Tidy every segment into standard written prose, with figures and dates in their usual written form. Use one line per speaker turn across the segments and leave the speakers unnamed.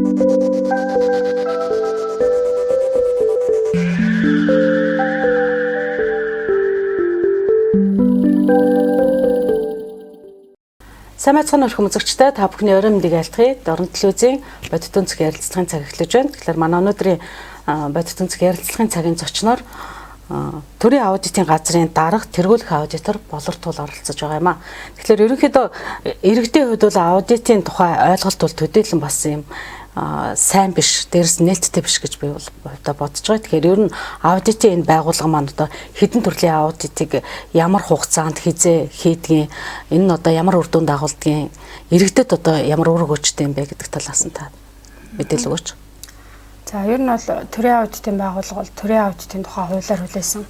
Сайн мэцхан өрхөм үзэгчтэй та бүхний орой мэндийг айлтгая. Дорн телевизийн бодит өнцөг ярилцлагын цаг эхлэж байна. Тэгэхээр манай өнөөдрийн бодит өнцөг ярилцлагын цагийн зочноор төрийн аудитын газрын дарга тэргүүлэх аудитор Болортул оролцож байгаа юм аа. Тэгэхээр ерөнхийдөө иргэдийн хувьд бол аудитын тухай ойлголт бол төдийлөн бас юм сайн биш, дээрс нээлттэй биш гэж би бол хувьдаа бодож байгаа. Тэгэхээр ер нь аудитын энэ байгууллага маань одоо хэдэн төрлийн аудитыг ямар хугацаанд хизээ хийдгийг, энэ нь одоо ямар үр дүнд дагуулдгийг, иргэдэд одоо ямар үр өгөөжтэй юм бэ гэдэг талаас нь та мэдээлэл өгөөч.
За ер нь бол төрийн аудитын байгууллага бол төрийн аудитын тухай хуулиар хүлээсэн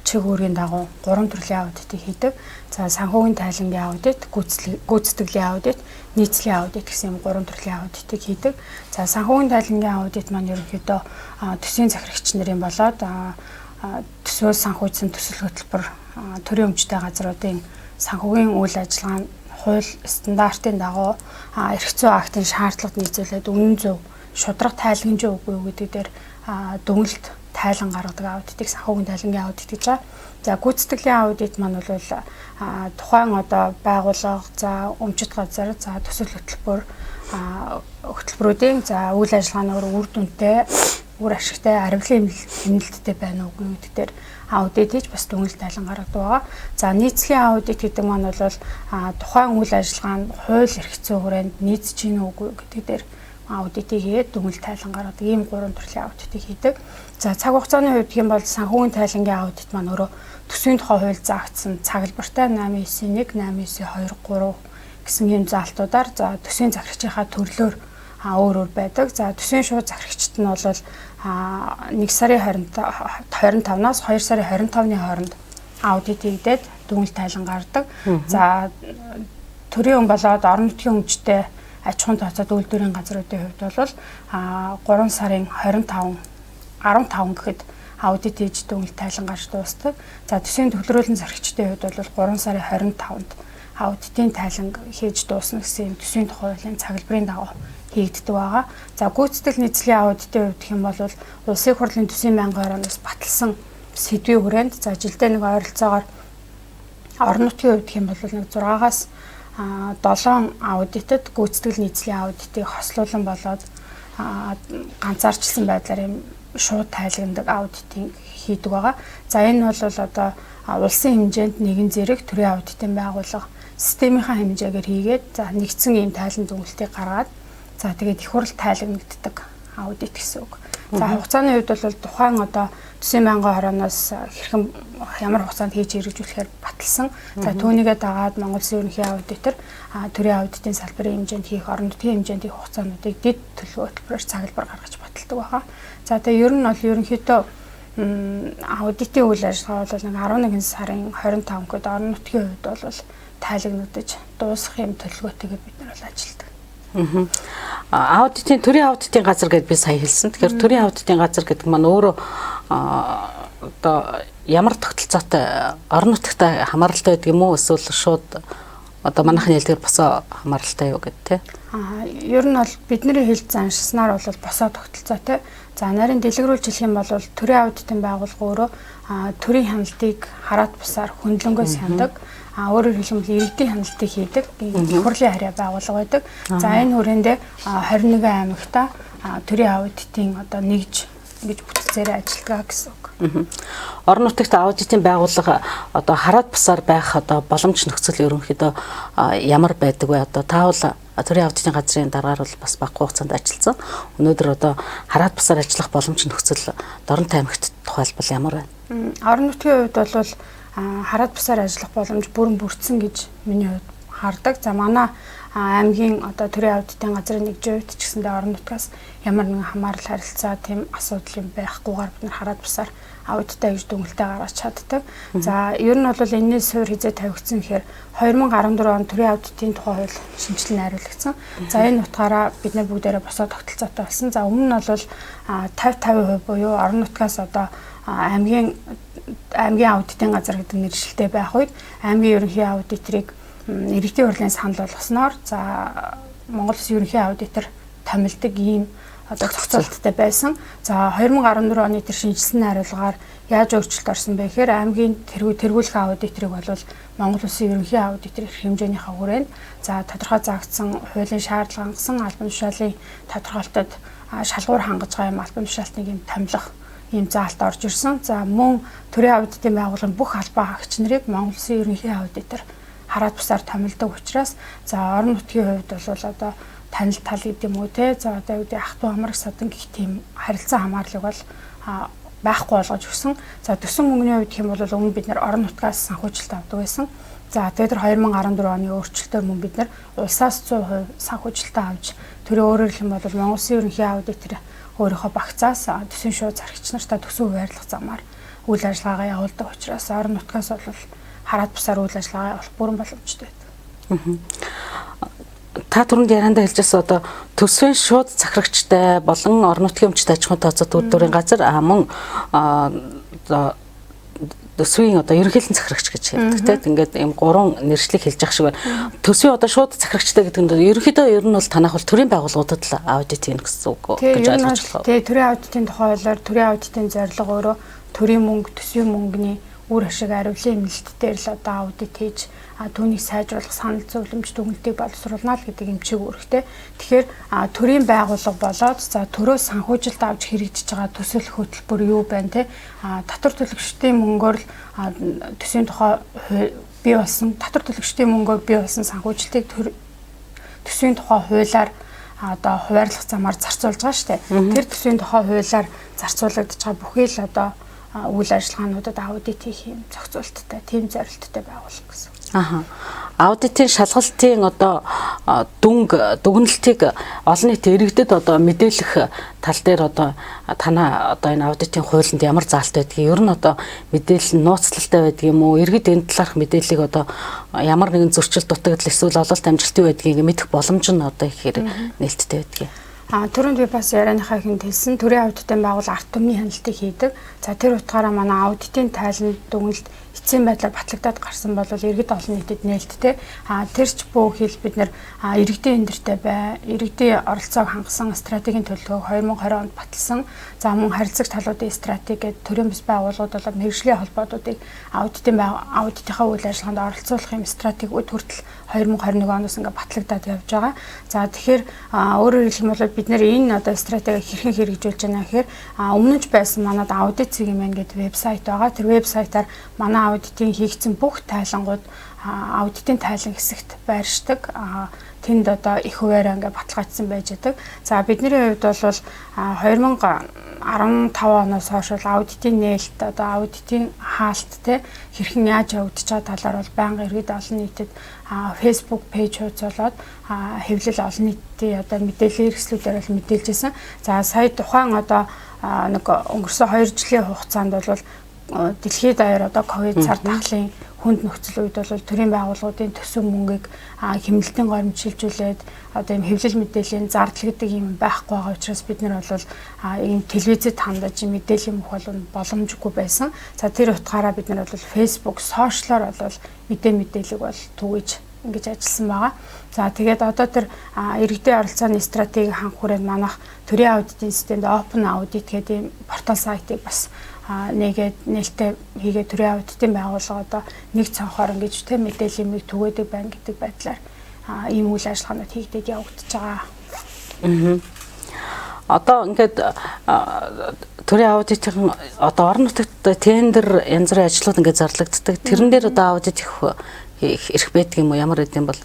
чиг үүргийн дагуу 3 төрлийн аудитыг хийдэг. За санхүүгийн тайлангийн аудит, гүйцэтгэлийн аудит, нийцлийн аудит гэсэн 3 төрлийн аудитыг хийдэг. За санхүүгийн тайлангийн аудит маань ерөнхийдөө төсвийн захирагч нарын болоод төсвөө санхүүжсэн төсөл хөтөлбөр төрийн өмчтэй газруудын санхүүгийн үйл ажиллагааны хууль стандартын дагуу эрх зүйн актын шаардлагад нийцүүлээд үнэн зөв шударга тайлгнаж өггүй гэдэг дээр дүгнэлт тайлан гаргадаг аудитыг санхүүгийн тайлангийн аудит гэж байгаа. За гүйцэтгэлийн аудит маань бол тухайн одоо байгууллага, за өмчит газар, за төсөл хөтөлбөрүүдийн за үйл ажиллагааны үр дүнтэй, үр ашигтай, аривлын хэмнэлттэй байна уу гэдэг дээр аудит хийж бас дүгнэлт тайлан гаргадаг байгаа. За нийцлийн аудит гэдэг маань бол тухайн үйл ажиллагаанд хууль эрх зүйн хүрээнд нийцж гин үгүй гэдэг дээр аудитыг хийгээд дүгнэлт тайлан гаргадаг. Ийм 3 төрлийн аудитыг хийдэг. За цаг хугацааны хувьд гэх юм бол санхүүгийн тайлангийн аудит маань өөрөө төсвийн тухай хууль заагдсан цаглбартай 891, 892, 3 гэсэн ийм заалтуудаар за төсвийн захирагчийнхаа төрлөөр өөр байдаг. За төсвийн шууд захирагчид нь бол 1 сарын 25-наас 2 сарын 25-ны хооронд аудит хийгдээд дүгнэлт тайлан гаргадаг. За төрийн болоод орон нутгийн өмчтэй аж ахуйн тооцоод үйлдвэрийн газруудын хувьд бол 3 сарын 15 гэхэд аудит хийж дүгнэлт тайлан гарч дуустдаг. За төсвийн төлрөөлөн зарагчдын хувьд бол 3 сарын 25-нд аудитын тайлан хийж дуусна гэсэн төсвийн тухай хуулийн цаглбарын дагуу хийгддэг байгаа. За гүйцэтгэл нийцлийн аудитын хувьд гэх юм бол улсын хурлын төсвийн байнгын орооноос баталсан сэдвийн хүрээнд за жилдээ нэг ойролцоогоор орон нутгийн хувьд гэх юм бол нэг 6-аас 7 аудитэд гүйцэтгэл нийцлийн аудитыг хослуулан болоод ганцаарчилсан байдлаар юм шууд тайлагнадаг аудитыг хийдэг байгаа. За энэ бол одоо улсын хэмжээнд нэгэн зэрэг төрийн аудитын байгууллага системийнхаа хэмжээгээр хийгээд за нэгдсэн ийм тайлан дүгнэлтийг гаргаад за тэгээд их хурл тайлагнагддаг аудит гэсэн үг. За хугацааны хувьд бол тухайн одоо төсвийн байнгын хорооноос хэрхэн ямар хугацаанд хийж хэрэгжүүлэхээр баталсан. За түүнийгээ дагаад Монгол Улсын ерөнхий аудитор төрийн аудитын салбарын хэмжээнд хийх, орон нутгийн хэмжээнд хийх хугацаануудыг дэд төлөв хөтөлбөрөөр цаглбар гаргаж баталдаг байгаа. За тэгээ ер нь бол ерөнхийдөө аудитын үйл ажиллагаа бол нэг 11 сарын 25 гээд орон нутгийн хувьд бол тайлагнагдаж дуусах юм төлөвлөгөөтэйгээ бид нар бол ажилладаг.
Аудитын төрийн аудитын газар гэдээ би сая хэлсэн. Тэгэхээр төрийн аудитын газар гэдэг маань өөрөө одоо ямар тогтолцоотой орон нутгтай хамааралтай байдаг юм уу эсвэл шууд одоо манайхны хэлдгээр босоо хамааралтай юу гэдэг те.
Ер нь бол бидний хэлж заншснаар бол босоо тогтолцоотой. За нарийн дэлгэрүүлж хэлэх юм бол төрийн аудитын байгууллага өөрөө төрийн хяналтыг хараат бусаар хөндлөнгөөс хяндаг. Өөрөөр хэлбэл иргэдийн хяналтыг хийдэг. Их хурлын харьяа байгууллага байдаг. За энэ хүрээндээ 21 аймагта төрийн аудитын одоо нэгж ингэж бүтцээрээ ажилладаг гэсэн үг.
Орон нутагт аудитын байгууллага одоо хараат бусаар байх одоо боломж нөхцөл ерөнхийдөө ямар байдаг вэ? Одоо таавал төрийн аудитын газрын дараагаар бол бас багагүй хугацаанд ажилласан. Өнөөдөр одоо хараат бусаар ажиллах боломж нөхцөл Дорнот аймагт тухайлбал ямар байна?
Орон нутгийн хувьд бол хараат бусаар ажиллах боломж бүрэн бүрдсэн гэж миний хувьд хардаг. За манай аймгийн одоо төрийн аудитын газрын нэгжийн хувьд ч гэсэндээ орон нутгаас ямар нэгэн хамаарал харилцаа тийм асуудал юм байхгүйгээр бид нар хараат бусаар аудитаа гэж дүгнэлтээ гаргаж чаддаг. За ер нь бол энэс суурь хизээ тавигдсан гэхээр 2014 он төрийн аудитын тухай хууль шинжилэн найруулагдсан. За энэ утгаараа бид нар бүгдээрээ босоо тогтолцоотой болсон. За өмнө нь бол 50% буюу орон нутгаас одоо аймгийн аудитын газар гэдэг нэршилтэй байх үед аймгийн ерөнхий аудиторыг иргэдийн хурлын санал болгосноор за Монгол Улсын ерөнхий аудитор томилдог ийм одоо зохицуулттай байсан. За 2014 оны тэр шинжилсэн найруулгаар яаж өөрчлөлт орсон бэ гэхээр аймгийн тэргүүлэх аудиторыг бол Монгол Улсын ерөнхий аудитор эрх хэмжээнийхээ хүрээнд за тодорхой заагдсан хуулийн шаардлага хангасан албан тушаалын тодорхойлолтод шалгуур хангаж байгаа юм албан тушаалтныг юм томилох ийм заалт орж ирсэн. За мөн төрийн аудитын байгууллагын бүх албан хаагч нарыг Монгол Улсын ерөнхий аудитор хараад бусаар томилдог учраас за орон нутгийн хувьд бол одоо танил тал гэдэг юм уу те за одоо үүдээ ах トゥ хамраг садан гэх тийм харилцан хамаарлаг бол байхгүй болгож өгсөн. За төсөн мөнгөний хувьд хэм бол өмнө бид нар орон нутгаас санхүүжилт авдаг байсан. За тэгээд 2014 оны өөрчлөлтөөр мөн бид нар улсаас 100% санхүүжилтээ авч төрийн өөрөөр хэлэх юм бол Монгол Улсын ерөнхий аудитор өөрийнхөө багцаас төсвийн шууд зарагч нартай төсөв хуваарлах замаар үйл ажиллагаагаа явуулдаг учраас орон нутгаас бол хараад бусаар үйл ажиллагаа явуулах бүрэн боломжтой байдаг.
Та түрүүнд яриандаа хэлжсэн одоо төсвийн шууд захирагчтай болон орон нутгийн өмчт аж ахуйн тооцоо төлбөрийн газар мөн төсвийн одоо ерөнхийлөн захирагч гэж хэлдэг тийм. Ингээд ийм гурван нэршлиг хэлж явах шиг байна. Төсвийн одоо шууд захирагчтай гэдэг нь ерөнхийдөө ер нь бол танах бол төрийн байгууллагуудад л аудит хийн гэсэн үг гэж ойлгож байна.
Тэгээ төрийн аудитын тухайлаар төрийн аудитын зорилго өөрөө төрийн мөнгө, төсвийн мөнгөний үр ашиг ариулын эмнэлтээр л одоо аудит хийж түүнийг сайжруулах санал зөвлөмж дүгнэлтийг боловсруулна л гэдэг юм чиг үүрэгтэй. Тэгэхээр төрийн байгууллага болоод за төрөө санхүүжилт авч хэрэгжиж байгаа төсөл хөтөлбөр юу байна те татвар төлөгчдийн мөнгөөр л төсвийн тухай бий болсон татвар төлөгчдийн мөнгөөр бий болсон санхүүжилтийг төсвийн тухай хуулиар одоо хуваарлах замаар зарцуулж байгаа шүү дээ. Тэр төсвийн тухай хуулиар зарцуулагдж байгаа бүхий л одоо үйл ажиллагаануудад аудит хийх юм зохицуулттай, тийм зорилттой байгуулах гэсэн.
Аудитын шалгалтын одоо дүгнэлтийг олон нийтэд иргэдэд одоо мэдээлэх тал дээр одоо танаа одоо энэ аудитын хуулинд ямар заалт байдгийг ер нь одоо мэдээлэл нууцлалтай байдгийг юм уу иргэд энэ талаарх мэдээллийг одоо ямар нэгэн зөрчил дутагдал эсвэл ололт амжилттай байдгийг мэдэх боломж нь одоо их хэрэг нээлттэй байдгийг.
Түрүүнд би бас ярианыхаа ихэнд хэлсэн төрийн аудитын байгууллага арт түмний хяналтыг хийдэг. За тэр утгаараа манай аудитын тайланд дүгнэлт эцсийн байдлаар батлагдаад гарсан бол иргэд олон нийтэд нээлттэй. Тэр ч бүх хэл бид нэр иргэдийн эндэртэй бай, иргэдийн оролцоог хангасан стратегийн төлөвлөгөөг 2020 онд баталсан. За мөн харилцагч талуудын стратеги гэдэг төрийн бас байгууллагууд болоод мэргэжлийн холбоодуудыг аудитынхаа үйл ажиллагаанд оролцуулах юм стратегиуд хүртэл 2021 оноос ингээд батлагдаад явж байгаа. За тэгэхээр өөрөөр хэлэх юм бол бид нэр энэ одоо стратегийг хэрхэн хэрэгжүүлж байна гэхээр өмнө нь байсан манад аудит цэгийн гэдэг вебсайт байгаа. Тэр вебсайтаар манай аудитын хийгдсэн бүх тайлангууд аудитын тайлан хэсэгт байршдаг. Тэнд одоо их хуваараа ингээд баталгаажсан байж байгаа. За бидний хувьд бол 2015 оноос хойш аудитын нээлт одоо аудитын хаалт те хэрхэн яаж явагдаж байгаа талаар бол байнга иргэд олон нийтэд Facebook пэйж хуудасолоод хэвлэл олон нийтийн одоо мэдээллийн хэрэгслүүдээр бол мэдээлж байсан. За сая тухайн одоо нэг өнгөрсөн 2 жилийн хугацаанд бол дэлхийд даяар одоо ковид цар тахлын хүнд нөхцөл үед бол төрийн байгууллагуудын төсөв мөнгийг хэмнэлтийн горимд шилжүүлээд одоо ийм хэвлэл мэдээллийн зардлагдаг юм байхгүй байгаа учраас бид нар бол ийм телевизэд хандаж мэдээллийн мөх боломжгүй байсан. За тэр утгаараа бид нар бол Facebook, сошиалор бол мэдээллийг бол түгэж ингэж ажилласан байгаа. За тэгээд одоо тэр иргэдийн оролцооны стратегийг хангах хүрээнд манайх төрийн аудитын системд Open Audit гэдэг портал сайтыг бас нэгээд нээлттэй хийгээд төрийн аудитын байгууллага одоо нэг цонхоор ингэж тэ мэдээллийн мэд түгээдэг байна гэдэг байдлаар ийм үйл ажиллагаанууд хийгдээд явагдаж байгаа.
Одоо ингээд төрийн аудитын одоо орон нутагт тендер янз бүрийн ажлууд ингээд зарлагддаг. Тэрэн дээр одоо аудит их байдаг юм уу? Ямар гэдэм бол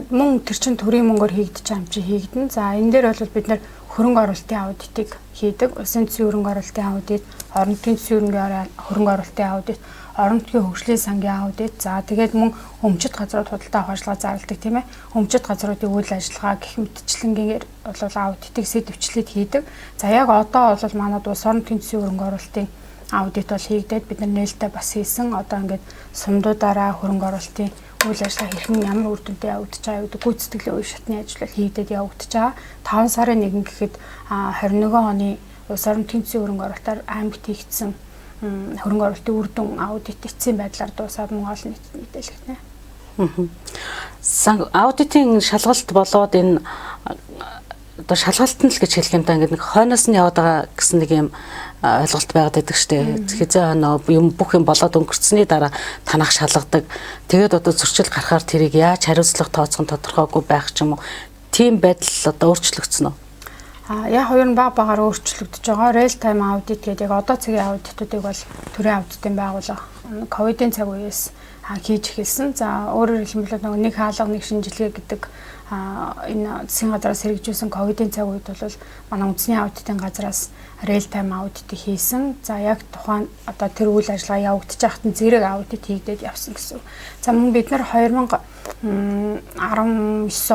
мөн тэр чин төрийн мөнгөөр хийгдэж байгаа юм чи хийгдэн. За энэ дээр бол бид нэр хөрөнгө оруулалтын аудитыг хийдэг. Улсын төсвийн хөрөнгө оруулалтын аудит, орон нутгийн төсвийн хөрөнгө оруулалтын аудит, орон нутгийн хөгжлийн сангийн аудит. За тэгээд мөн өмчит газрууд худалдаа авах ажиллагаа зарладаг тийм ээ. Өмчит газруудын үйл ажиллагаа гэх мэтчлэнгээр бол аудитыг сэдвчлээд хийдэг. За яг одоо бол манад улс орон нутгийн төсвийн хөрөнгө оруулалтын аудит бол хийгдээд бид нар нээлттэй бас хийсэн. Одоо ингээд сумдуудаараа хөрөнгө оруулалтын үйл ажиллагаа хэрхэн ямар үр дүнтэй явагдаж байгаа гэдэг гүйцэтгэлийн үе шатны ажил бол хийгдээд явагдаж байгаа. 5 сарын 1 гэхэд 21 оны улс орон нутгийн төсвийн хөрөнгө оруулалтаар аймагт хийгдсэн хөрөнгө оруулалтын үр дүн аудит эцсийн байдлаар дуусаад мөн олон нийтэд мэдээлэгдэнэ.
Аудитын шалгалт болоод энэ одоо шалгалтан л гэж хэлэх юм да, ингээд нэг хойноос нь яваад байгаа гэсэн нэг юм ойлголт байгаад байдаг штэ. Хэзээ хоноо юм бүх юм болоод өнгөрцсөний дараа танах шалгадаг. Тэгээд одоо зөрчил гарахаар тэрийг яаж хариуцлага тооцох нь тодорхойгүй байх ч юм уу. Тийм байдал одоо өөрчлөгдсөн үү?
Яг хоёр нь багаар өөрчлөгдөж байгаа. Real time audit гэдэг яг одоо цагийн аудитуудыг бол төрийн аудитын байгууллага ковидын цаг үеэс хийж эхэлсэн. За өөрөөр хэлбэл нөгөө нэг хаалга нэг шинжилгээ гэдэг энэ засгийн газраас хэрэгжүүлсэн ковидын цаг үед бол манай үндэсний аудитын газраас real time аудитыг хийсэн. За яг тухайн одоо тэр үйл ажиллагаа явагдаж байхад нь зэрэг аудит хийгдээд явсан гэсэн. За мөн бид нар 2019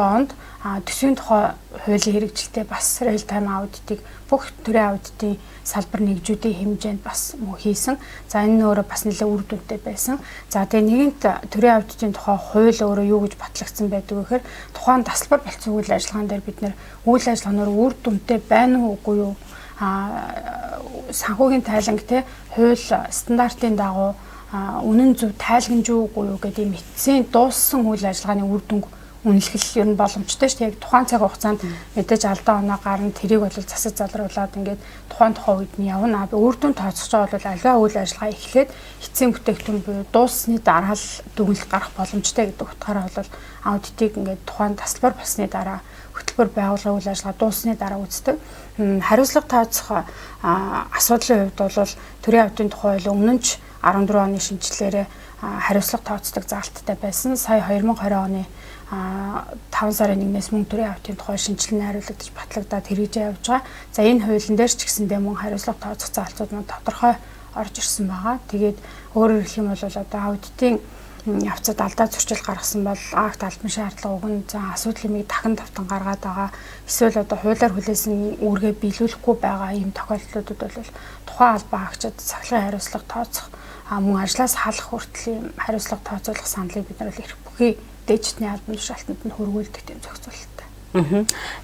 онд төсвийн тухай хуулийн хэрэгжилтэд бас real time аудитыг бүх төрлийн аудитын салбар нэгжүүдийн хэмжээнд бас мөн хийсэн. За энэ нь өөрөө бас нэлээд үр дүнтэй байсан. За тэгээ нэгэнт төрийн аудитын тухай хууль өөрөө юу гэж батлагдсан байдаг вэ гэхээр тухайн тасалбар болцсон үйл ажиллагаан дээр бид нэр үйл ажиллагаанаар үр дүнтэй байна уу үгүй юу санхүүгийн тайланг те хууль стандартын дагуу үнэн зөв тайлгнаж үгүй юу гэдэг юм эцсийн дууссан үйл ажиллагааны үр дүнг үнэлэх ер нь боломжтой шүү дээ. Яг тухайн цаг хугацаанд мэдээж алдаа оноо гарна тэрийг бол засаж залруулад ингээд тухайн үед нь явна. Үр дүн тооцох жоо бол аливаа үйл ажиллагаа эхлээд эцсийн бүтээгдэхүүн буюу дууссаны дараа л дүгнэлт гарах боломжтой гэдэг утгаараа бол аудитыг ингээд тухайн тасалбар болсны дараа хөтөлбөр байгуулгын үйл ажиллагаа дууссаны дараа үздэг. Хариуцлага тооцох асуудлын хувьд бол төрийн аудитын тухай өмнө нь 14 оны шинжилгээрээ хариуцлага тооцдог заалттай байсан. Сая 2020 оны 5 сарын 1-ээс мөн төрийн аудитын тухай шинжилгээ хариулагдаж батлагдаад хэрэгжиж явж байгаа. За энэ хуулийн дээр ч гэсэндээ мөн хариуцлага тооцох заалтууд нь тодорхой орж ирсэн байгаа. Тэгээд өөрөөр хэлэх юм бол одоо аудитын явцад алдаа зөрчил гаргасан бол акт албан шаардлага өгнө. За асуудлыг дахин давтан гаргаад байгаа. Эсвэл одоо хуулиар хүлээсэн үүргээ биелүүлэхгүй байгаа ийм тохиолдлуудад бол тухайн албан агчид сахилгын хариуцлага тооцох мөн ажлаас халах хүртэл хариуцлага тооцоолох саналыг бид нар эрх бүхий дэжитний албан тушаалтанд нь хөргүүлдэг тийм зохицуулалттай.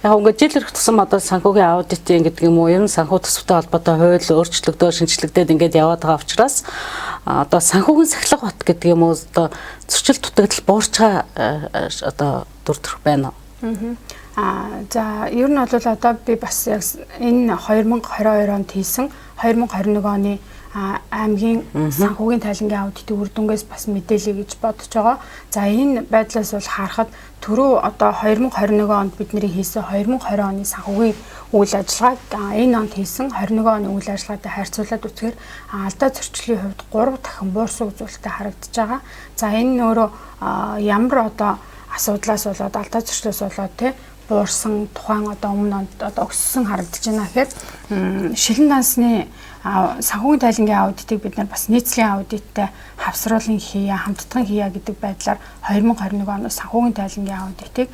Яг ингээд жил ирэх тусам одоо санхүүгийн аудитын гэдэг юм уу, ер нь санхүү төсөвтэй холбоотой хууль өөрчлөгдөж, шинжлэгдээд ингээд яваад байгаа учраас одоо санхүүгийн сахилга бат гэдэг юм уу одоо зөрчил дутагдал буурчаа одоо дүрдэх байна уу?
За ер нь бол одоо би бас яг энэ 2022 онд хийсэн 2021 оны аймгийн санхүүгийн тайлангийн аудитын үр дүнгээс бас мэдээлье гэж бодож байгаа. За энэ байдлаас бол харахад түрүү одоо 2021 онд бидний хийсэн 2020 оны санхүүгийн үйл ажиллагааг энэ онд хийсэн 21 оны үйл ажиллагаатай харьцуулаад үзэхээр алдаа зөрчлийн хувьд 3 дахин буурсан үзүүлэлттэй харагдаж байгаа. За энэ нь өөрөө ямар одоо асуудлаас болоод алдаа зөрчлөөс болоод тий буурсан тухайн одоо өмнө онд одоо өссөн харагдаж байна гэхээр шилэн дансны санхүүгийн тайлангийн аудитыг бид нар бас нийцлийн аудиттай хавсруулан хийя, хамтдагын хийя гэдэг байдлаар 2021 оноос санхүүгийн тайлангийн аудитыг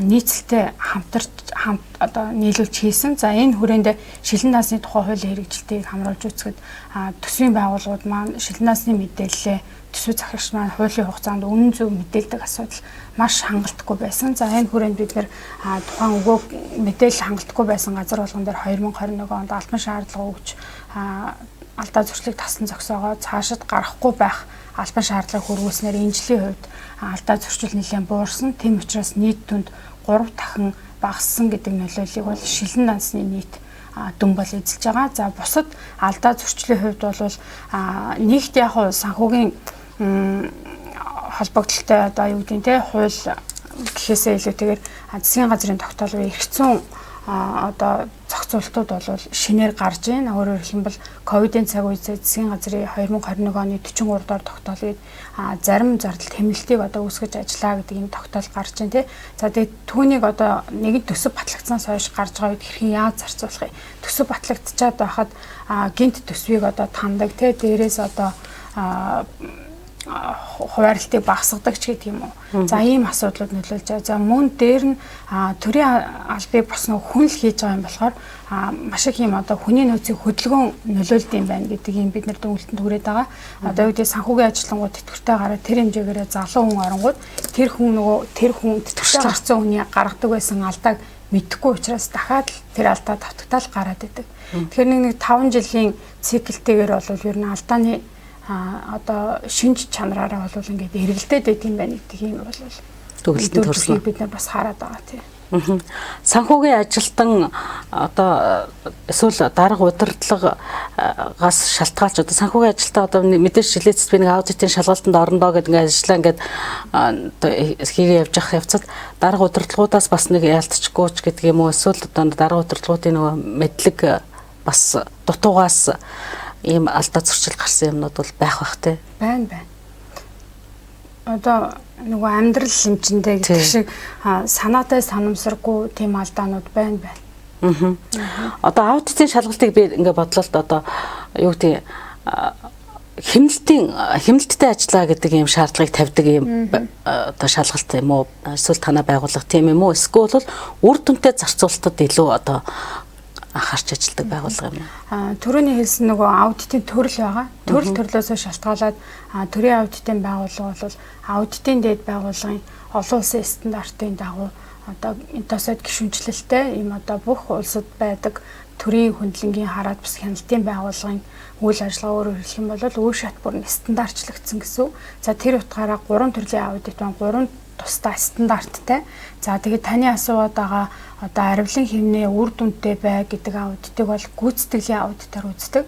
нийцэлтэй хамт одоо нийлүүлж хийсэн. За энэ хүрээнд шилэн дансны тухай хуулийн хэрэгжилтийг хамруулж үзэхэд төсвийн байгууллагууд маань шилэн дансны мэдээлэлээ төсөв захирагч маань хуулийн хугацаанд үнэн зөв мэдээлдэг асуудал маш хангалтгүй байсан. За энэ хүрээнд бид нэр тухайн өгөөг мэдээлэл хангалтгүй байсан газар болгон дээр 2021 онд албан шаардлага өгч алдаа зөрчлийг тасн зогсоогоо цаашид гарахгүй байх албан шаардлага хөрвүүлснээр энэ жилийн хувьд алдаа зөрчил нэлээд буурсан. Тэм учраас нийт түнд 3 дахин багассан гэдэг нөлөөллийг бол шилэн дансны нийт дүн бол эзэлж байгаа. За бусад алдаа зөрчлийн хувьд бол нэгт яг санхүүгийн холбогдлолтой одоо юу гэдэг нь те хууль гэхээсээ илүүтэйгээр засгийн газрын тогтоолын эрх зүйн одоо зохицуултууд бол шинээр гарч байна. Өөрөөр хэлбэл ковидын цаг үед засгийн газрын 2021 оны 43 дугаар тогтоолыг зарим зардал тэмнэлтийг одоо үүсгэж ажиллаа гэдэг энэ тогтоол гарч байна тий. За тэгээд түүнийг одоо нэгэн төсөв батлагдсанаас хойш гарч байгаа үед хэрхэн яаж зарцуулах юм? Төсөв батлагдчихад байхад гинт төсвийг одоо тандаг тий. Дээрээс одоо хуваарлтыг багасгадаг ч гэдэг юм уу. За ийм асуудлууд нөлөөлж байгаа. За мөн дээр нь төрийн албыг бас нэг хүн л хийж байгаа юм болохоор маш их юм одоо хүний нөөцийг хөдөлгөөн нөлөөлд юм байна гэдэг юм бид нар дүгнэлтэнд хүрээд байгаа. Одоо юу гэдэг санхүүгийн ажиллангууд тэтгэвртэй гараад тэр хэмжээгээрээ залуу хүн оронгууд тэр хүн тэтгэвртэй гарсан хүний гаргадаг байсан алдааг мэдхгүй учраас дахиад тэр алдаа давтагтаал гараад идэг. Тэгэхээр нэг 5 жилийн циклтэйгээр бол ер нь алдааны одоо шинж чанараараа бол ингээд эргэлдээд байт юм байна гэдэг юм бол
төгөлтөнд төрсөн
бид нар бас хараад байгаа тийм.
Санхүүгийн ажилтан одоо эсвэл дарга удирдлагаас шалтгаалж одоо санхүүгийн ажилтан одоо мэдээж жилээс би нэг аудитын шалгалтанд орондоо гэдэг ингээд ажиллаа ингээд хийгээ явж явах явцад дарга удирдлагуудаас бас нэг яалтчгүй ч гэдэг юм уу эсвэл одоо дарга удирдлагуудын нөгөө мэдлэг бас дутуугаас ийм алдаа зурчил гарсан юмнууд бол байх бах те.
Байна. Одоо нөгөө амьдрал хэмжиндээ гэдэг шиг санаатай санамсаргүй тийм алдаанууд байна.
Одоо аудитын шалгалтыг би ингээд бодлоо л одоо юу гэдэг хэмнэлттэй ажиллаа гэдэг ийм шаардлагыг тавьдаг ийм одоо шалгалт юм уу эсвэл танаа байгууллага тийм юм уу эсвэл бол үр дүнтэй зарцуулалтад илүү одоо анхаарч ажилладаг байгууллага юм уу?
Төрөний хэлсэн нөгөө аудитын төрөл байгаа. Төрлөөсөө шалтгаалаад төрийн аудитын байгууллага бол аудитын дээд байгууллагын олон улсын стандартын дагуу одоо интосод гишүүнчлэлтэй ийм одоо бүх улсад байдаг төрийн хөндлөнгийн хараад бас хяналтын байгууллагын үйл ажиллагаа өөрөөр хэлэх юм бол үе шат бүр стандартчлагдсан гэсэн. За тэр утгаараа 3 төрлийн аудит байна. 3 тусдаа стандарттай. За тэгээд таны асууад байгаа одоо аривлан хэмнээ үр дүнтэй бай гэдэг аудитыг бол гүйцэтгэлийн аудитаар үздэг.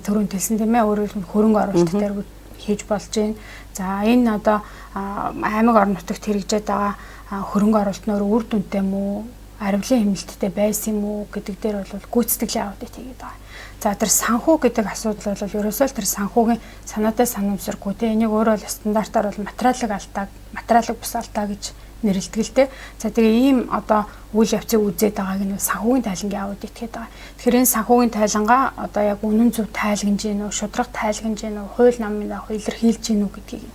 Түрүүнд хэлсэн тийм ээ өөрөөр хэлбэл хөрөнгө оруулалт дээр хийж болж байна. За энэ одоо аймаг орон нутагт хэрэгжээд байгаа хөрөнгө оруулалт нь үр дүнтэй мүү, аривлан хэмнэлттэй байсан юм уу гэдэг дээр бол гүйцэтгэлийн аудит хийгээд байгаа. За тэр санхүү гэдэг асуудал бол ерөөсөө л тэр санхүүгийн санаатай санамсаргүй тийм энийг өөрөө л стандартаар бол материалыг бус алдаа гэж нэрлэдэг л дээ. За тэгээ ийм одоо үйл явцыг үзээд байгааг нь санхүүгийн тайлангийн аудит гэдэг байгаа. Тэгэхээр энэ санхүүгийн тайлангаа одоо яг үнэн зөв тайлгнаж гин үү, шударга тайлгнаж гин үү, хууль намын дагуу илэрхийлж гин үү гэдгийг.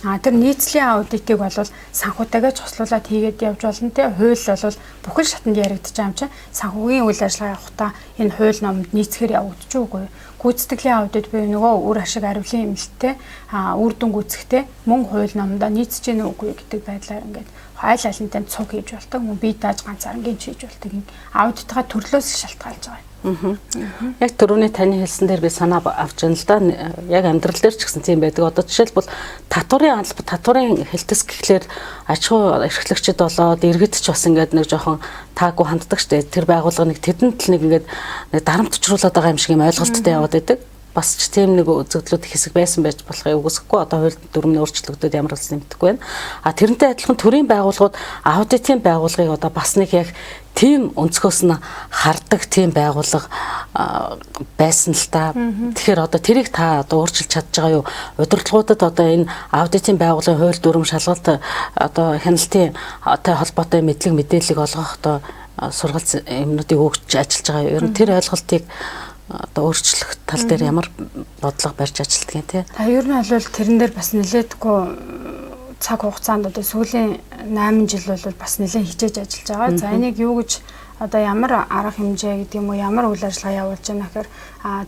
Тэр нийцлийн аудитыг бол санхүүтайгаа цуслуулаад хийгээд явж болно те. Хууль бол бүхэл шатанд яригдчих юм чинь санхүүгийн үйл ажиллагаа явахдаа энэ хууль номонд нийцэхээр явагдаж үгүй. Гүйцэтгэлийн аудит буюу нөгөө үр ашиг аривлын эмнэлттэй үр дүн гүйцэхтэй мөн хууль номондоо нийцэж гин үгүй гэдэг байдлаар ингээд айл алинтай цуг хийж болдог. Мөн бие дааж ганцаарнгийн хийж болдог. Аудитгаа төрлөөс шалтгаалж байгаа.
Яг түрүүний таны хэлсэн дээр би санаа авч байна л да. Яг амьдрал дээр ч гэсэн тийм байдаг. Одоо жишээлбэл татварын хэлтэс гэхлээр аж ахуй эрхлэгчид болоод иргэд ч бас ингээд нэг жоохон таагүй ханддаг штэ. Тэр байгууллага нэг тэдэнд л нэг ингээд дарамтжруулаад байгаа юм шиг юм ойлголттой яваад байдаг. Бас ч тийм нэг үзэгдлүүд хэсэг байсан байж болохыг үгүйсэхгүй. Одоо хууль дүрмний өөрчлөгдөд ямар ч нэмдэггүй байна. Тэрнтэй адилхан төрийн байгууллагууд аудитын байгууллагыг одоо бас нэг яг тийм өнцгөөс нь хардаг тийм байгууллага байсан л та. Тэгэхээр одоо тэрийг та одоо өөрчилж чадж байгаа юу? Удирдлагуудад одоо энэ аудитын байгууллагын хууль дүрм шалгалт одоо хяналтын холбоотой мэдлэг мэдээллийг олгох одоо сургалт юмнуудыг өгч ажиллаж байгаа юу? Ер нь тэр ойлголтыг одоо өөрчлөх тал дээр ямар бодлого барьж ажилладаг юм те?
Ер нь бол тэрэн дээр бас нэлээдгүй цаг хугацаанд одоо сүүлийн 8 жил бол бас нэлээд хичээж ажиллаж байгаа. За энийг юу гэж одоо ямар арга хэмжээ гэдэг юм уу ямар үйл ажиллагаа явуулж байна гэхээр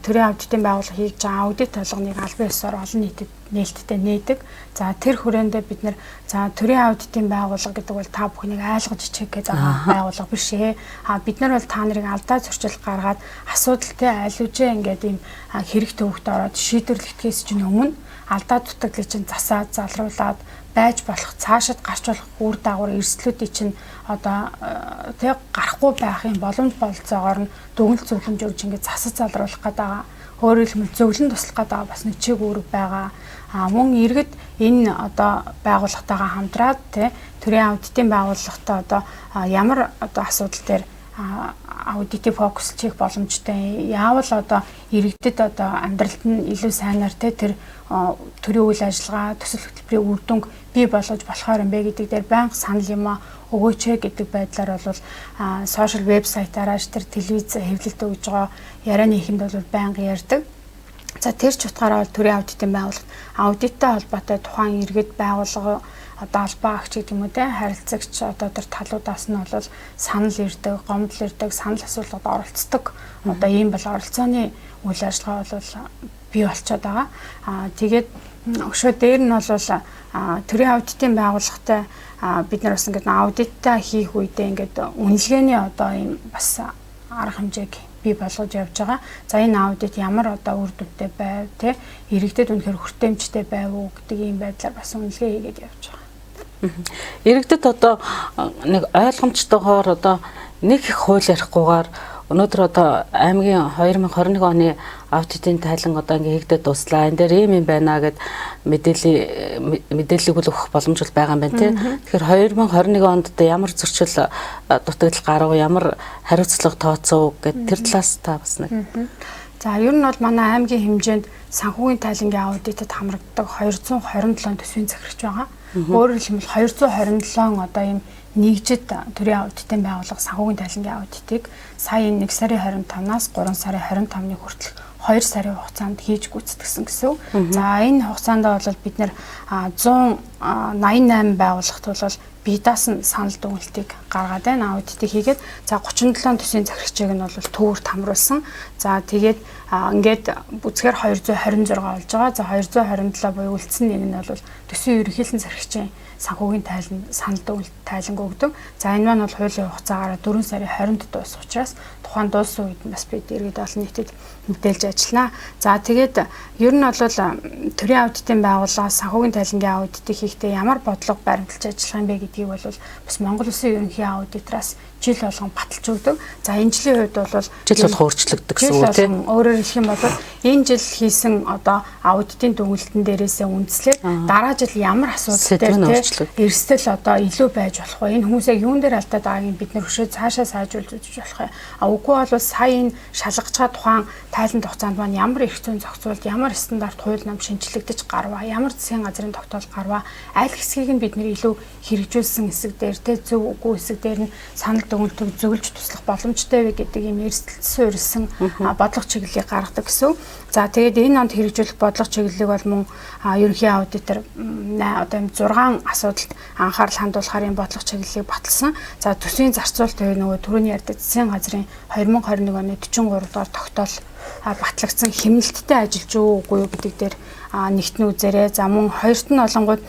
төрийн аудитын байгууллага хийж байгаа аудит толгоныг албан ёсоор олон нийтэд нээлттэй нээдэг. За тэр хүрээндээ бид нэр за төрийн аудитын байгууллага гэдэг бол та бүхнийг айлгаж ичээгээ байгаа байгууллага биш ээ. Бид нар бол та нарыг алдаа зөрчил гаргаад асуудалтай айлужээ ингээд ийм хэрэг төвөгт ороод шийдвэрлэхээс чинь өмнө алдаа дутагдлыг чинь засаад залруулад байж болох цаашид гарч болох үр дагавар эрсдлүүдийг чинь одоо тэг гарахгүй байхын боломж болцоогоор нь дүгнэлт зөвлөмж өгч ингээд засаж залруулах гэдэг. Өөрөөр хэлбэл зөвлөн туслах гэдэг бас нэг чиг үүрэг байгаа. Мөн иргэд энэ одоо байгууллагатайгаа хамтраад тэ төрийн аудитын байгууллагатай одоо ямар одоо асуудал дээр аудитыг фокуслж хийх боломжтой. Яавал одоо иргэдэд одоо амьдралд нь илүү сайнаар тэр төрийн үйл ажиллагаа төсөл хөтөлбөрийн үр дүнг бий болгож болохоор юм бэ гэдэг дээр байнга санал юм өгөөч гэдэг байдлаар бол сошиал вебсайтаараа тэр телевиз хэвлэлд өгж байгаа ярианы ихэнд бол байнга ярьдаг. За тэр ч утгаараа төрийн аудитын байгууллага аудиттай холбоотой тухайн иргэд байгууллага одоо албаа агч гэдэг юм уу те харилцагч одоо тэр талуудаас нь бол санал ирдэг, гомдол ирдэг, санал асуулгад оролцдог. Одоо ийм бол оролцооны үйл ажиллагаа бол бий болчиход байгаа. Тэгээд өшөө дээр нь бол төрийн аудитын байгууллагатай бид нар бас ингээд аудитаа хийх үедээ ингээд үнэлгээний одоо ийм бас арга хэмжээг бий болгож явж байгаа. За энэ аудит ямар одоо үр дүнтэй байв те иргэдэд үнэхээр хүртээмжтэй байв уу гэдэг ийм байдлаар бас үнэлгээ хийгээд явж байгаа.
Иргэдэд одоо нэг ойлгомжтойгоор одоо нэг их хууль ярихгүйгээр өнөөдөр одоо аймгийн 2021 оны аудитын тайлан одоо ингээ хийгдээд дуслаа. Энэ дээр ийм юм байна гэд мэдээллийг өгөх боломж байгаа юм байна тий. Тэгэхээр 2021 онд одоо ямар зөрчил дутагдал гарав, ямар хариуцлага тооцов гэд тэр талаас та бас нэг.
За ер нь бол манай аймгийн хэмжээнд санхүүгийн тайлангийн аудитэд хамрагддаг 227 төсвийн захирагч байгаа. Өөрөөр хэлбэл 227 одоо ийм нэгжид төрийн аудитын байгууллага санхүүгийн тайлангийн аудитыг сая 1 сарын 25-наас 3 сарын 25-ны хүртэл 2 сарын хугацаанд хийж гүйцэтгсэн гэсэн. За энэ хугацаанд бол бид нэр 188 байгууллагт бол бидаас нь санал дүгнэлтийг гаргаад байна. Аудитыг хийгээд за 37 төсвийн захирагчийг нь бол төвөрт хамруулсан. За тэгээд ингээд бүцгээр 226 болж байгаа. За 227 буюу үлдсэн нэг нь бол төсвийн ерөнхийлөн захирагчийн санхүүгийн тайлан санал дүгнэлт тайланг өгдөг. За энэ маань бол хуулийн хугацаагаараа 4 сарын 20-нд дуусах учраас тухайн дууссан үед бас бид иргэд олон нийтэд мэдээлж ажиллана. За тэгээд ер нь бол төрийн аудитын байгууллагаас санхүүгийн тайлангийн аудитыг хийхдээ ямар бодлого баримталж ажиллах юм бэ гэдгийг бол бас Монгол Улсын ерөнхий аудитораас жил болгон баталж өгдөг. За энэ жилийн хувьд бол
жил болох өөрчлөгдөг гэсэн үг тийм.
Өөрөөр хэлэх юм бол энэ жил хийсэн одоо аудитын дүгнэлтэн дээрээсээ үндэслээд дараа жил ямар асуудал дээр эрсдэл одоо илүү байж болох вэ? Энэ хүмүүсээ юун дээр алдаад байгааг бид нэр хөшөө цаашаа сайжруулж үзэж болох юм. Үгүй бол сая энэ шалгаж байгаа тухайн тайлан хугацаанд маань ямар эрх зүйн зохицуулт, ямар стандарт хууль нам шинжлэгдэж гарваа, ямар засгийн газрын тогтоол гарваа, аль хэсгийг нь бид нэр илүү хэрэгжүүлсэн хэсэг дээр тэ зөв үгүй хэсэг дээр нь санал дүгнэлтийг зөвлөж туслах боломжтой вэ гэдэг юм эрсдэлд суурилсан бодлого чиглэлийг гаргадаг гэсэн. За тэгээд энэ онд хэрэгжүүлэх бодлого чиглэлийг бол мөн ерөнхий аудитор одоо юм 6 асуудалд анхаарал хандуулахаар юм бодлого чиглэлийг баталсан. За төсвийн зарцуулалт хувь нөгөө түрүүний ярьдаг засгийн газрын 2021 оны 43 дугаар тогтоол батлагдсан хэмнэлттэй ажиллаж үгүй юу гэдэг дээр нэгтэн үзээрэй. За мөн хоёрт нь олонгууд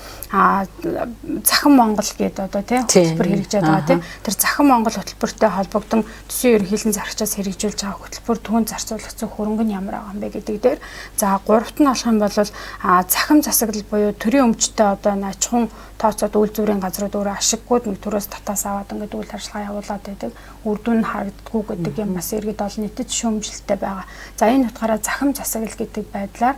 Захин Монгол гэдэг одоо тийм хөтөлбөр хэрэгжээд байгаа тийм. Тэр Захин Монгол хөтөлбөртэй холбогдсон төсвийн ерөнхийлөн зарчаас хэрэгжүүлж байгаа хөтөлбөр түүнд зарцуулагдсан хөрөнгө нь ямар байгаа юм бэ гэдэг дээр. За гуравт нь болох юм бол захим засаглал буюу төрийн өмчтэй одоо ачхун тооцоод үйлдвэрийн газрууд өөрөө ашиггүйд нэг төрөөс татаас аваад ингээд үйл ажиллагаа явуулаад байдаг. Үр дүн нь харагддаггүй гэдэг юм бас иргэд олон нийтэд шүүмжлэлтэй байгаа. За энэ утгаараа захим засаглал гэдэг байдлаар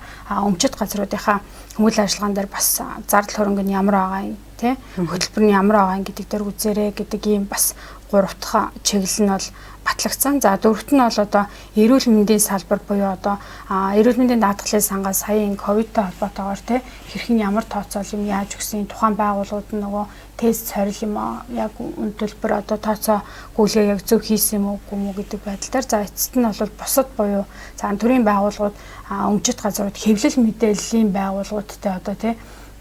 өмчит газруудынхаа үйл ажиллагаан дээр бас зардал хөрөнгө нь ямар байгаа юм тий хөтөлбөр нь ямар байгаа юм гэдэг дээр үзээрэй гэдэг ийм бас гурав дахь чиглэл нь бол батлагдсан. За дөрөвт нь бол одоо эрүүл мэндийн салбар буюу одоо эрүүл мэндийн даатгалын сангаас сая энэ ковидтэй холбоотойгоор тий хэрхэн ямар тооцоол юм яаж өгсөн тухайн байгууллагууд нь нөгөө тест сорил юм яг төлбөр одоо тооцоо гүйлгээ яг зөв хийсэн юм уу гэдэг байдал дээр за эцэст нь бол бусад буюу за төрийн байгууллагууд өмчит газрууд хэвлэл мэдээллийн байгууллагуудтай одоо тий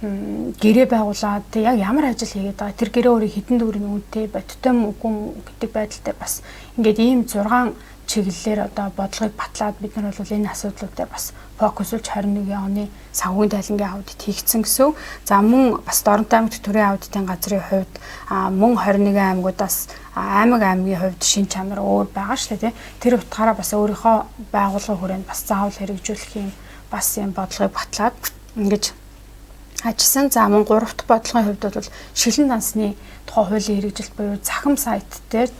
гэрээ байгуулад яг ямар ажил хийгээд байгаа тэр гэрээ өөрийн хэдэн төгрөгийн үнэтэй бодтой юм уу гэдэг байдалтай бас ингээд ийм 6 чиглэлээр одоо бодлогыг батлаад бид нар бол энэ асуудлуудаар бас фокусулж 21 оны санхүүгийн тайлангийн аудит хийгдсэн гэсэн. За мөн бас Доронтой аймагт төрийн аудитын газрын хувьд мөн 21 аймагудаас аймгийн хувьд шин чанар өөр байгаа шүү дээ. Тэр утгаараа бас өөрийнхөө байгууллагын хүрээнд бас заавал хэрэгжүүлэх юм бас юм бодлогыг батлаад ингэж ажилласан. За мөн 3 дахь бодлогын хувьд бол шилэн дансны тухай хуулийн хэрэгжилт буюу захим сайт дээр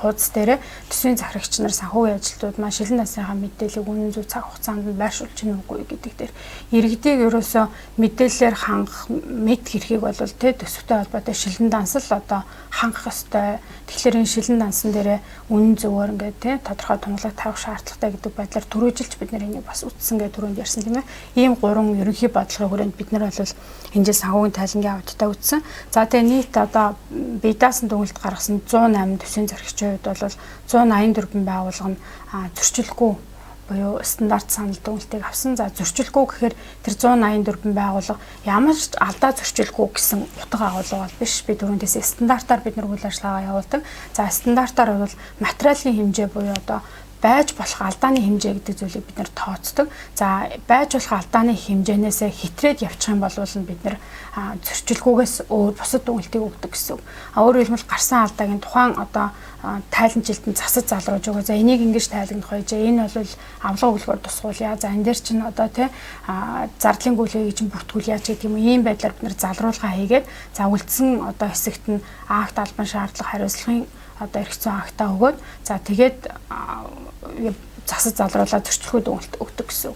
хуудас дээр төсвийн захирагч нар санхүүгийн ажилтнууд маань шилэн дансныхаа мэдээллийг үнэн зөв цаг хугацаанд нь байршуулж гин үгүй гэдэг дээр иргэдийг ерөөсөө мэдээллээр хангах мэд хэрхийг бол тэ төсөвтэй холбоотой шилэн данс л одоо хангах ёстой. Тэгэхээр энэ шилэн дансан дээр үнэн зөвөөр ингээд тэ тодорхой тунгалаг тавих шаардлагатай гэдэг байдлаар түрүүжилж бид нар энийг бас үтсэн гэж түрүүнд ярьсан тийм ээ. Ийм 3 ерөнхий бодлогын хүрээнд бид нар бол энэ жил санхүүгийн тайлангийн аудитаа үтсэн. За тэгээ нийт одоо бидаас нь дүгнэлт гаргасан 108 төсвийн зархичийн хувьд бол 184 байгууллага нь зөрчилгүй буюу стандарт санал дүгнэлтийг авсан. За зөрчилгүй гэхээр тэр 184 байгууллага ямар ч алдаа зөрчилгүй гэсэн утга агуулга бол биш. Би түрүүндээс стандартаар бид нар үйл ажиллагаа явуулдаг. За стандартаар бол материалын хэмжээ буюу одоо байж болох алдааны хэмжээ гэдэг зүйлийг бид нэр тооцдог. За байж болох алдааны хэмжээнээс хитрээд явчих юм бол бид нэр зөрчилгүйгээс өөр бусад дүгнэлтийг өгдөг гэсэн. Өөрөөр хэлбэл гарсан алдааг тухайн одоо тайламжилтанд засаж залруулж өгөө. За энийг ингэж тайлгнах байж. Энэ бол авлага өглөөр тусгуулъя. За энэ дээр чинь одоо зардлын гүйлгээ гэж бүртгүүлъя ч гэдэг юм. Ийм байдлаар бид нэр залруулга хийгээд за үлдсэн одоо хэсэгт нь акт албан шаардлага хариуцлагын одоо эрх зүйн актаа өгөөд за тэгээд засаж залруулаад зөрчилгөө дүгнэлт өгдөг гэсэн.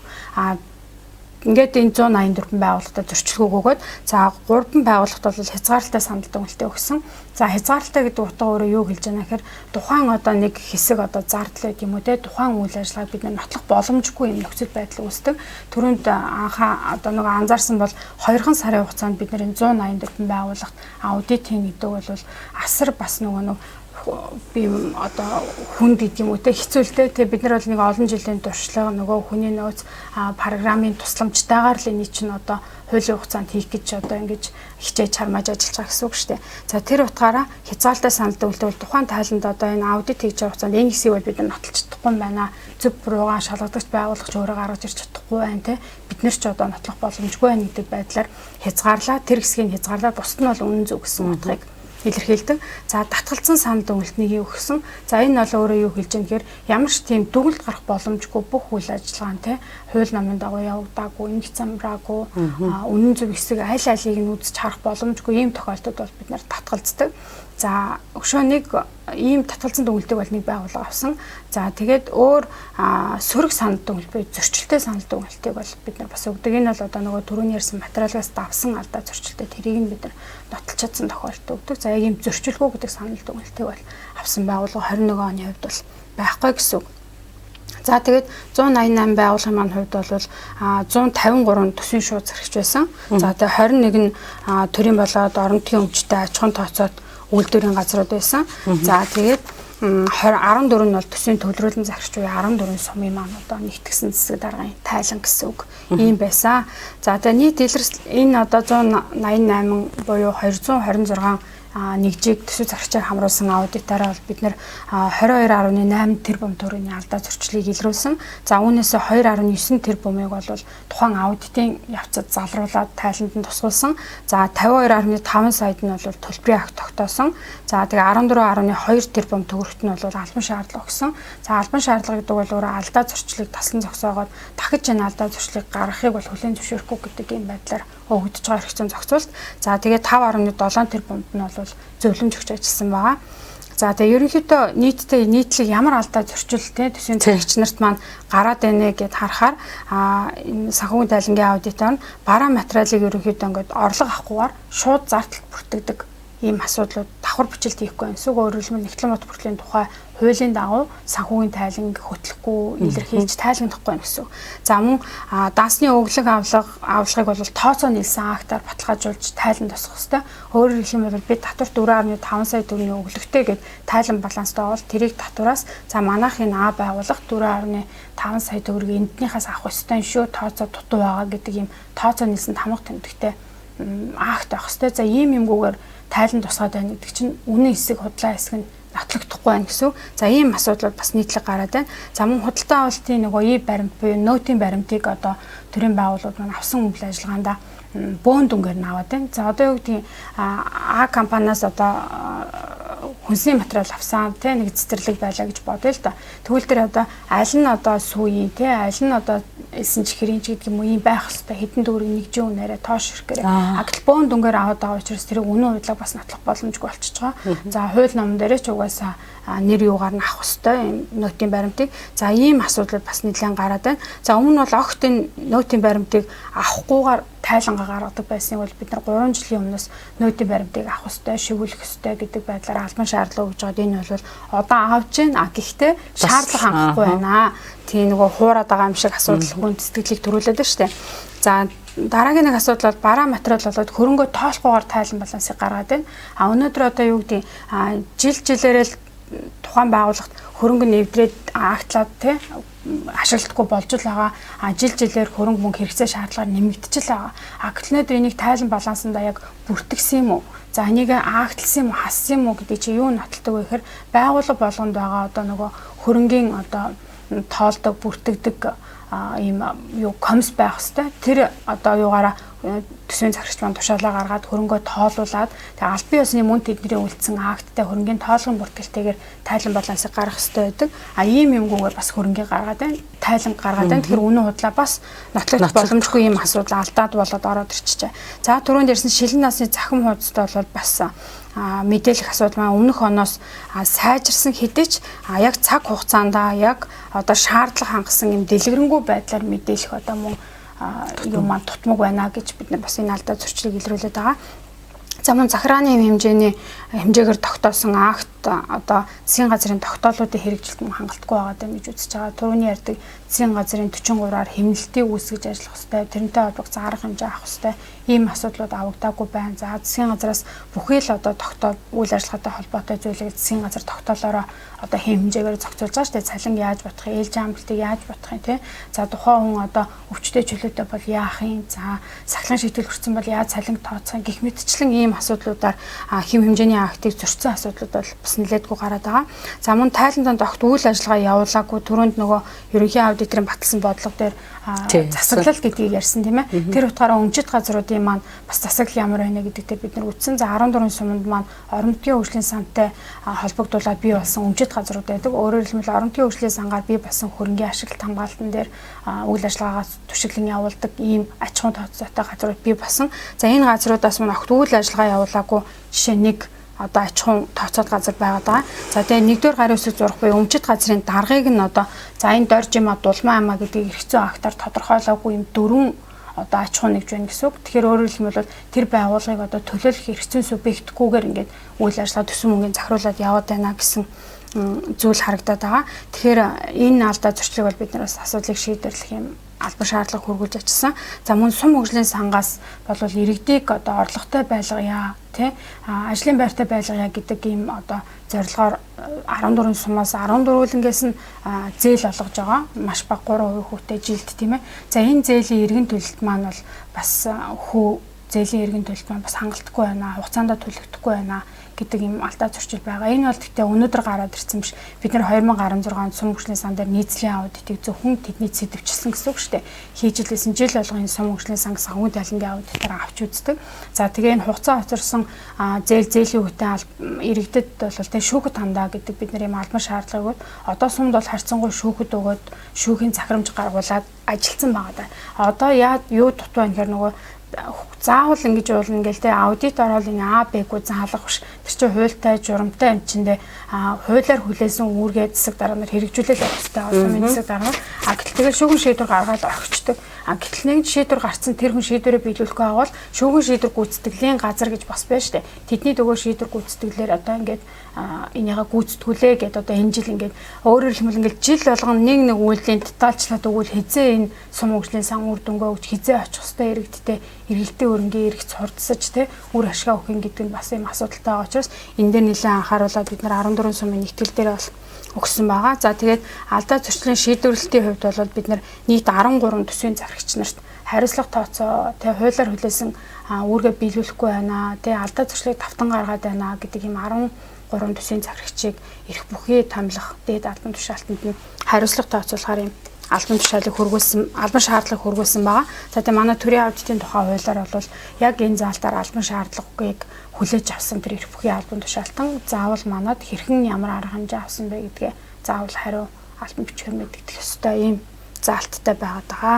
Ингээд энэ 184 байгууллагад зөрчилгөө өгөөд за 3 байгууллагад бол хязгаарлалтай санал дүгнэлтээ өгсөн. За хязгаарлалтай гэдэг утга өөрөө юу хэлж байна гэхээр тухайн одоо нэг хэсэг одоо зардал гэдэг юм уу те тухайн үйл ажиллагааг бид нотлох боломжгүй юм нөхцөл байдал үүсдэг. Түрүүнд анхаа одоо нэг анзаарсан бол 2 сарын хугацаанд бид нэр 184 байгууллагт аудит хийн гэдэг бол асар бас нөгөө би одоо хүнд гэдэг юм уу те хэцүүлтэй те бид нар бол нэг олон жилийн туршлага нөгөө хүний нөөц програмын тусламжтайгаар л эний чинь одоо хуулийн хугацаанд хийх гэж одоо ингэж хичээж чармааж ажиллаж байгаа гэсэн үг шүү дээ. За тэр утгаараа хязгаарлалтай санал дүгнэлт бол тухайн тайланд одоо энэ аудит хийж байгаа хугацаанд энэ хэсгийг бол бид нар нотолж чадахгүй юм байна. Зөв буруугаа шалгадагч байгууллагч өөрөө гаргаж ирч чадахгүй байна те бид нар ч одоо нотлох боломжгүй байна гэдэг байдлаар хязгаарлаа тэр хэсгийг хязгаарлаа бусд нь бол үнэн зөв гэсэн утгыг илэрхийлдэг. За татгалзсан санал дүгнэлтнийг өгсөн. За энэ бол өөрөө юу хэлж байгаа гэхээр ямар ч тийм дүгнэлт гарах боломжгүй бүх үйл ажиллагаа нь хууль намын дагуу явагдаагүй, нэг замраагүй, үнэн зөв хэсэг аль алийг нь үзэж харах боломжгүй ийм тохиолдолд бол бид нар татгалздаг. За өшөө нэг ийм татгалзсан дүгнэлтийг бол нэг байгууллага авсан. За тэгээд өөр сөрөг санал дүгнэлт буюу зөрчилтэй санал дүгнэлтийг бол бид нар бас өгдөг. Энэ бол одоо нөгөө түрүүний ярьсан материалаас давсан алдаа зөрчилтэй тэрийг нь бид нар нотолж чадсан тохиолдолд өгдөг. За яг ийм зөрчилгүй гэдэг санал дүгнэлтийг бол авсан байгууллага 21 оны хувьд бол байхгүй гэсэн үг. За тэгээд 188 байгууллагын маань хувьд бол 153 төсвийн шууд зарагч байсан. За тэгээд 21 нь төрийн болоод орон нутгийн өмчтэй аж ахуйн тооцоод үйлдвэрийн газрууд байсан. За тэгээд 14 нь бол төсвийн төлрүүлэн зарагч буюу 14 сумын маань одоо нэгтгсэн засаг даргын тайлан гэсэн үг ийм байсан. За тэгээд нийт илэрс энэ одоо 188 буюу 226 нэгжийг төсөв зарагчаар хамруулсан аудитаараа бол бид нэр 22.8 тэрбум төгрөгийн алдаа зөрчлийг илрүүлсэн. За үүнээс 2.9 тэрбумыг бол тухайн аудитын явцад залруулад тайланд нь тусгуулсан. За 52.5 саяд нь бол төлбөрийн акт тогтоосон. За тэгээ 14.2 тэрбум төгрөгт нь бол албан шаардлага өгсөн. За албан шаардлага гэдэг бол өөрөө алдаа зөрчлийг таслан зогсоогоод дахиж энэ алдаа зөрчлийг гаргахыг бол хүлээн зөвшөөрөхгүй гэдэг ийм байдлаар өгөгдөж байгаа эрх зүйн зохицуулт. За тэгээ 5.7 тэрбумд нь бол зөвлөмж өгч ажилласан байгаа. За тэгээ ерөнхийдөө нийтлэг ямар алдаа зөрчилтэй төсвийн зарагч нарт маань гараад байна гэд харахаар энэ санхүүгийн тайлангийн аудитор нь бараа материалыг ерөнхийдөө ингээд орлого авахгүйгээр шууд зардалд бүртгэдэг ийм асуудлууд давхар бичлэлт хийхгүй байна. Эсвэл өөрөөр хэлбэл нэгтлэн бот бүртгэлийн тухай хуулийн дагуу санхүүгийн тайланг хөтлөхгүй илэрхийлж тайлгнахгүй байна гэсэн. За мөн дансны өглөг авлагыг бол тооцоо нийлсэн актаар баталгаажуулж тайлан тусах хэрэгтэй. Өөрөөр хэлбэл бид татвар 4.5 сая төгрөгийн өглөгтэй гэд тайлан баланстай бол тэрийг татвараас за манайхын А байгууллага 4.5 сая төгрөгийн энднийхээс авах ёстой шүү тооцоо дутуу байгаа гэдэг ийм тооцоо нийлсэн тамга тэмдэгтэй акт авах хэрэгтэй. За ийм юмгүйгээр тайлан тусгаад байна гэдэг чинь үнэн хэсэг худлаа хэсэг нь нотлогдохгүй байна гэсэн. За ийм асуудлууд бас нийтлэг гараад байна. За мөн худалдаа авалтын нөгөө и баримт буюу нотийн баримтыг одоо төрийн байгууллагууд маань авсан үйл ажиллагаанда бөөн дүнгээр нь аваад байна. За одоо юу гэдгийг А компаниас одоо хүнсний материал авсан тий нэг цэцэрлэг байлаа гэж бодъё л да. Тэгвэл тэр одоо аль нь одоо сүүийн тий аль нь одоо элсэн чихрийн ч гэдэг юм уу ийм байх хэвээр хэдэн төгрөгийн нэг жин үнээрээ тоош ирэхээр агтл бөөн дүнгээр аваад байгаа учраас тэрийг үнэн худлаа бас нотлох боломжгүй болчихж байгаа. За хууль ном дээрээ ч угаасаа нэр юугаар нь авах хэвээр нотийн баримтыг. За ийм асуудал бас нэлээд гараад байна. За өмнө нь бол огт энэ нотийн баримтыг авахгүйгээр тайлангаа гаргадаг байсныг бол бид нар 3 жилийн өмнөөс нотийн баримтыг авах хэвээр шигүүлэх хэвээр гэдэг байдлаар албан шаардлага өгж байгаад энэ бол одоо авж гин гэхдээ шаардлага хангахгүй байна. Тийм нөгөө хуураад байгаа юм шиг асуудал хүн сэтгэлийг төрүүлээд байна шүү дээ. За дараагийн нэг асуудал бол бараа материал болоод хөрөнгөө тоолохгүйгээр тайлан балансыг гаргаад байна. Өнөөдөр одоо юу гэдэг жил жилээрээ тухайн байгууллагт хөрөнгө нэвдрээд агтлаад тий ашиглахгүй болж л байгаа. Жилээр хөрөнгө мөнгө хэрэгцээ шаардлага нэмэгдэж л байгаа. Гэтэл өнөөдөр энийг тайлан балансанда яг бүртгэсэн юм уу? За энийг агтлсан юм уу, хассан юм уу гэдэг чи юу нотолдог вэ гэхээр байгууллага болгонд байгаа одоо нөгөө хөрөнгийн одоо тоолдог, бүртгэдэг ийм юу комисс байх хэвээр. Тэр одоо юугаараа төсвийн захирагч маань тушаалаа гаргаад хөрөнгөө тоолуулаад тэгээ аль бие усны мөн тэдний үлдсэн акттай хөрөнгийн тоолгын бүртгэлтэйгээр тайлан балансыг гаргах хэрэгтэй байдаг. Ийм юмгүйгээр бас хөрөнгийг гаргаад байна. Тайлан гаргаад байна. Тэгэхээр үнэн худлаа бас нотлох боломжгүй ийм асуудал алдаад болоод ороод ирчихэ. За түрүүнд ярьсан шилэн насны захим хуудастай бол бас мэдээлэх асуудал маань өмнөх оноос сайжирсан хэдий ч яг цаг хугацаанд яг одоо шаардлага хангасан юм дэлгэрэнгүй байдлаар мэдээлэх одоо мөн юм маань тутмаг байна гэж бид нар бас энэ алдаа зөрчлийг илрүүлээд байгаа. За мөн захирааны хэмжээгээр тогтоосон акт одоо засгийн газрын тогтоолуудын хэрэгжилт мөн хангалтгүй байгаа даа гэж үзэж байгаа. Түрүүний ярьдаг засгийн газрын 43-аар хэмнэлтийг үүсгэж ажиллах хэрэгтэй, тэрнтэй холбогдсон арга хэмжээ авах хэрэгтэй. Ийм асуудлууд авагдаагүй байна. За засгийн газраас бүхий л одоо үйл ажиллагаатай холбоотой зүйлийг засгийн газар тогтоолоороо одоо хэм хэмжээгээр зохицуулж байгаа шүү дээ. Цалин яаж бодох юм, ээлж амралтыг яаж бодох юм те. За тухайн хүн одоо өвчтөе чөлөөтэй бол яах юм. За сахлан шийтгэл хүрсэн бол яаж цалин тооцох юм гэх мэтчлэн ийм асуудлуудаар хэм хэмжээний актыг зөрчсөн асуудлууд бол бас нэлээдгүй гараад байгаа. За мөн тайландаа огт үйл ажиллагаа явуулаагүй түрүүнд нөгөө ерөнхий аудиторын баталсан бодлого дээр засаглал гэдгийг ярьсан тийм ээ. Тэр утгаараа өмчит газруудын маань бас засаглал ямар байна гэдэгтээ бид нар үтсэн. За 14 суманд маань орон нутгийн хөгжлийн сантай холбогдуулаад бий болсон өмчит газрууд байдаг. Өөрөөр хэлбэл орон нутгийн хөгжлийн сангаар бий болсон хөрөнгийн ашиглалт хамгаалтан дээр үйл ажиллагаагаа түшиглэн явуулдаг ийм аж ахуйн тооцоотой газрууд бий болсон. За энэ газруудаас маань огт үйл ажиллагаа явуулаагүй жишээ нэг одоо аж ахуйн тооцоод газар байгаад байгаа. За тэгээ нэгдүгээр гарын үсэг зурх буюу өмчит газрын даргаыг нь одоо за энэ доржима дулмаа аймаа гэдгийг хэрэгцээ актаар тодорхойлоогүй юм дөрвөн одоо аж ахуй нэгж байна гэсэн үг. Тэгэхээр өөрөөр хэлбэл тэр байгууллагыг одоо төлөөлөх хэрэгцээ субъектгүйгээр ингээд үйл ажиллагаа төсөв мөнгөний захируулаад яваад байна гэсэн зүйл харагдаад байгаа. Тэгэхээр энэ алдаа зөрчлийг бол бид нараас асуудлыг шийдвэрлэх юм албан шаардлага хөргүүлж очсон. За мөн сум хөгжлийн сангаас болвол иргэдийг одоо орлоготой байлгая тий ажлын байртай байлгая гэдэг ийм одоо зорилгоор 14 сумаас 14-нгээс нь зээл олгож байгаа. Маш бага 3% хүүтэй жилд тийм ээ. За энэ зээлийн иргэн төлөлт маань бол бас зээлийн иргэн төлөлт маань бас хангалтгүй байна. Хугацаанд төлөгдөхгүй байна гэдэг юм алдаа зөрчил байгаа. Энэ бол гэхдээ өнөөдөр гараад ирсэн биш. Бид нэр 2016 онд сум хөгжлийн сан дээр нийцлийн аудитыг зөвхөн тэдний сэдвчилсэн гэсэн үг шүү дээ. Хийж илсэн жил болгоны сум хөгжлийн сан санхүү талангийн аудитаар авч үздэг. За тэгээ энэ хугацаа хоцорсон зээлийн үетэй иргэдэд бол тэ шүүхэд хандаа гэдэг бид нар юм албан шаардлагыг одоо сумд бол харьцангуй шүүхэд өгөөд шүүхийн захирамж гаргуулад ажилтсан байгаа даа. Одоо юу дутуу байна гэхээр нөгөө заавал ингэж уулна ингээл те аудит ороод энэ А Б-г заалгах биш. Тэр чинь хуультай, журамтай юм чиндээ хуулиар хүлээсэн үүргээ засаг дараа нар хэрэгжүүлээд явах хэрэгтэй. Одоо энэ засаг дараа нар гэтэл тэгэл шүүгэн шийдвэр гаргаад орхичдаг. Гэтэл нэг шийдвэр гарцсан тэр хүн шийдвэрээ биелүүлэхгүй авал шүүгэн шийдвэр гүйцэтгэлийн газар гэж бас байна штэ. Тэдний дөгөө шийдвэр гүйцэтгэлээр одоо ингээд энийгээ гүйцэтгүүлээ гэдээ одоо энэ жил ингээд өөрөөр хэлбэл ингээд жил болгоно нэг үйлдлийн детальчлаад өгвөл хизээ энэ сум хөгжлийн сан үр дүнгээ өгч хизээ очих хэвээр иргэдтэй эргэлтийн өрнгийн эргэж сурдсаж те үр ашгаа өгөх гэдэг нь бас юм асуудалтай байгаа учраас энэ дээр нэлээд анхааруулаад бид нар 14 сумын нэгтгэл дээр бол өгсөн байгаа. За тэгээд алдаа зөрчлийн шийдвэрлэлтийн хувьд бол бид нар нийт 13 төсвийн захирагч нарт хариуцлага тооцоо тэгээ хуулиар хүлээсэн үүргээ биелүүлэхгүй байна. Тэгээ алдаа зөрчлийг давтан гаргаад байна гэдэг юм 13 төсвийн захирагчийг эрх бүхий томилох дээд албан тушаалтанд нь хариуцлага тооцоолохоор юм албан тушаалыг хөргүүлсэн, албан шаардлага хөргүүлсэн байгаа. За тэгээ манай төрийн аудитын тухай хуулиар бол яг энэ заалтаар албан шаардлагыг хүлээж авсан тэр эрх бүхий албан тушаалтан заавал манад хэрхэн ямар арга хэмжээ авсан бэ гэдгээ заавал хариу албан бичгээр мэдгдэх ёстой ийм заалттай байгаад байгаа.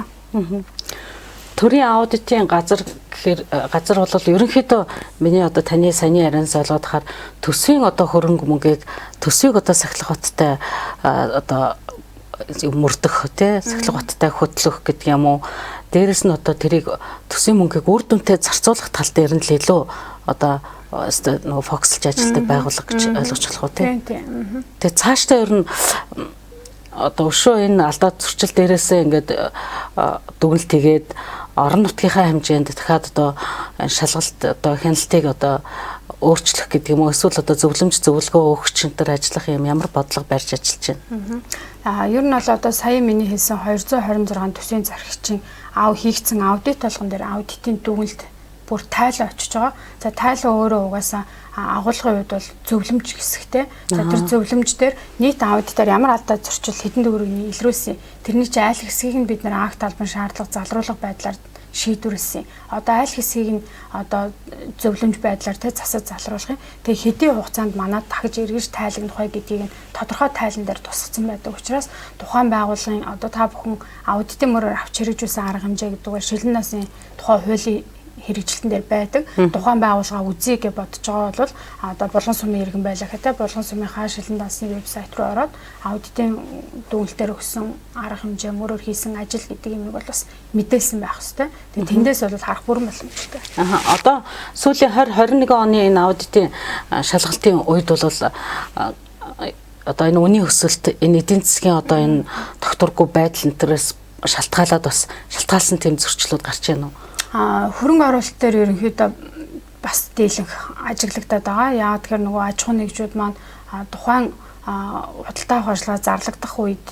Төрийн аудитын газар гэхээр газар бол ерөнхийдөө миний одоо таны саяны ярианаас олгоод хахаар төсвийн одоо хөрөнгө мөнгийг төсвийг одоо сахилах баттай одоо мөрдөх тий сахилах баттай хөтлөх гэдэг юм уу. Дээрэс нь одоо тэрийг төсвийн мөнгийг үр дүнтэй зарцуулах тал дээр нь л илүү одоо нөгөө фокуслж ажилладаг байгууллага гэж ойлгож болох уу тий. Тэгээ цаашдаа ер нь одоо өшөө энэ алдаа зөрчил дээрээсээ ингээд дүгнэлт хийгээд орон нутгийнхаа хэмжээнд дахиад одоо шалгалт одоо хяналтыг одоо өөрчлөх гэдэг юм уу эсвэл одоо зөвлөмж зөвлөгөө өгөх чинь төр ажиллах юм ямар бодлого барьж ажиллаж байна.
Ер нь бол одоо сая миний хэлсэн 226 төсвийн зархичийн хийгдсэн аудит болгон дээр аудитын дүгнэлт бүр тайлан очиж байгаа. За тайлан өөрөө угаасаа агуулгын үед бол зөвлөмж хэсэгтэй. За тэр зөвлөмж дээр нийт аудитаар ямар алдаа зөрчил хэдэн төгрөгийн илрүүлсэн. Тэрний чинь айл хэсгийг нь бид нэр акт албан шаардлага залруулах байдлаар шийдвэрлсэн. Одоо айл хэсгийг нь одоо зөвлөмж байдлаар засаж залруулах юм. Тэгээ хэдийн хугацаанд манад дахиж эргэж тайлагнах вэ гэдгийг нь тодорхой тайлан дээр тусгацсан байдаг учраас тухайн байгууллагын одоо та бүхэн аудитын мөрөөр авч хэрэгжүүлсэн арга хэмжээ гэдэг нь шилэн насны тухай хуулийн хэрэгжилтэн дээр байдаг. Тухайн байгууллага үзье гэж бодож байгаа бол одоо Булган сумын иргэн байлахтай Булган сумынхаа шилэн дансны вебсайт руу ороод аудитын дүгнэлтээр өгсөн арга хэмжээ мөрөөр хийсэн ажил гэдэг юм бол бас мэдээлсэн байх хэвээр. Тэгээ тэндээс бол харах бүрэн боломжтой.
Одоо сүүлийн 2021 оны энэ аудитын шалгалтын үед бол одоо энэ үнийн өсөлт энэ эдийн засгийн одоо энэ тогтворгүй байдал энтерээс шалтгаалаад бас шалтгаалсан тэм зөрчлүүд гарч байна уу?
Хөрөнгө оруулалт дээр ерөнхийдөө бас дийлэнх ажиглагдаад байгаа. Яагаад тэгэхээр нөгөө аж ахуйн нэгжүүд маань тухайн худалдаа авах ажиллагаа зарлагдах үед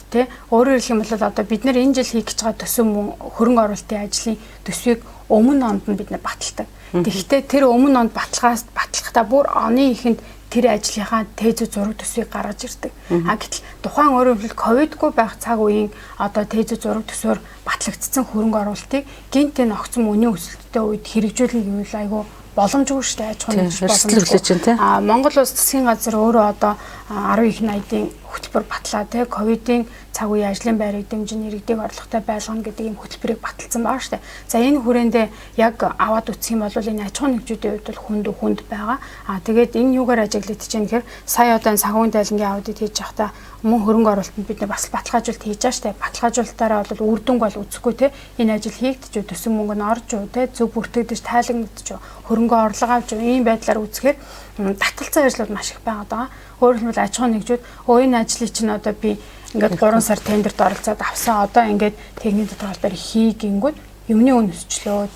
өөрөөр хэлэх юм бол одоо бид нэр энэ жил хийх гэж байгаа төсөв мөн хөрөнгө оруулалтын ажлын төсвийг өмнө онд нь бид нэр баталдаг. Тэгэхдээ тэр өмнө онд батлахдаа бүр оны ихэнд тэр ажлынхаа тээзүү зураг төсвийг гаргаж ирдэг. Гэтэл тухайн өөрөөр хэлбэл ковидгүй байх цаг үеийн одоо тээзүү зураг төсвөөр батлагдсан хөрөнгө оруулалтыг гинт энэ огцом үнийн өсөлттэй үед хэрэгжүүлнэ гэвэл айгүй боломжгүй шүү дээ. Аж ахуйн
боломжтой.
Монгол улс засгийн газар өөрөө одоо 10 их 80-ийн хөтөлбөр батлаа ковидын цаг үеийн ажлын байрыг дэмжин иргэдийг орлоготой байлгана гэдэг ийм хөтөлбөрийг баталсан байгаа шүү дээ. За энэ хүрээндээ яг аваад үсэх юм бол энэ аж ахуйн нэгжүүдийн хувьд бол хүнд байгаа. Тэгээд энэ юугаар ажиглагдаж байна гэхээр сая одоо санхүүгийн тайлангийн аудит хийж байхдаа мөн хөрөнгө оруулалтанд бид бас баталгаажуулалт хийж байгаа шүү дээ. Баталгаажуулалтаараа бол үр дүнг бол үзэхгүй энэ ажил хийгдэж үү төсөв мөнгө нь орж үү зөв бүртгэгдэж тайлагнагдж үү хөрөнгө орлого авч ийм байдлаар үзэхээр таталцсан ажлууд маш их байгаад байгаа. Өөрөөр хэлбэл аж ахуйн нэгжүүд энэ ажлыг чинь одоо би ингээд 3 сар тендерт оролцоод авсан. Одоо ингээд техникийн тодорхойлолтоор хийгингүүд юмны үн өсчлөө